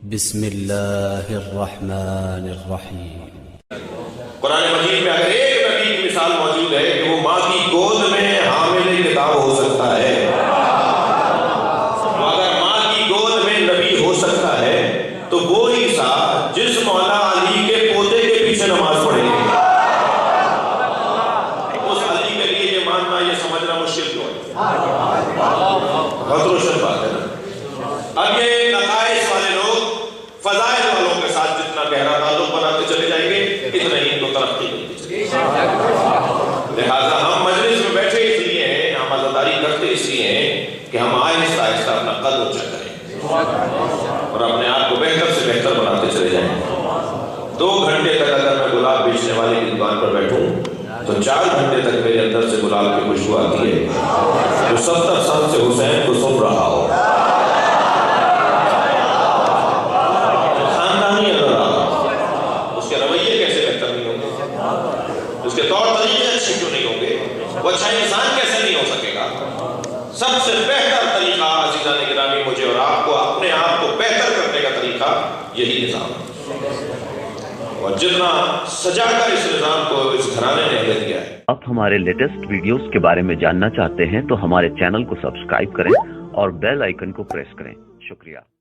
بسم اللہ الرحمن الرحیم۔ قرآن مجید میں اگر ایک نبی کی مثال موجود ہے کہ وہ ماں کی گود میں حامل کتاب ہو سکتا ہے، تو اگر ماں کی گود میں نبی ہو سکتا ہے تو وہ عیسیٰ جس مولا علی کے پوتے کے پیچھے نماز پڑھیں گے، اس علی کے لیے یہ ماننا، یہ سمجھنا مشکل کیوں ہے؟ بہت روشن بات ہے نا۔ اب یہ نقائص والے لوگ فضائل والوں کے ساتھ جتنا گہرا تعلق بناتے چلے جائیں گے اتنا ہی تو ترقی ملتی چلے گی۔ لہٰذا ہم مجلس میں بیٹھے اس لیے ہیں، ہم عزاداری کرتے اس لیے ہیں کہ ہم آہستہ آہستہ اپنا قد اونچا کریں اور اپنے آپ کو بہتر سے بہتر بناتے چلے جائیں۔ 2 گھنٹے تک اگر میں گلاب بیچنے والے کی دکان پر بیٹھوں تو 4 گھنٹے تک میرے اندر سے گلاب کی خوشبو آتی ہے۔ جو 70 سال سے حسین کو سن رہا ہو، اس کے طور طریقے اچھے کیوں نہیں ہوں گے؟ وہ اچھا انسان کیسے نہیں ہو سکے گا؟ سب سے بہتر طریقہ عزیزان گرامی مجھے اور آپ کو اپنے آپ کو بہتر کرنے کا طریقہ یہی نظام ہے، اور جتنا سجا کر اس نظام کو اس گھرانے نے ہمیں دیا ہے۔ آپ ہمارے لیٹسٹ ویڈیوز کے بارے میں جاننا چاہتے ہیں تو ہمارے چینل کو سبسکرائب کریں اور بیل آئیکن کو پریس کریں۔ شکریہ۔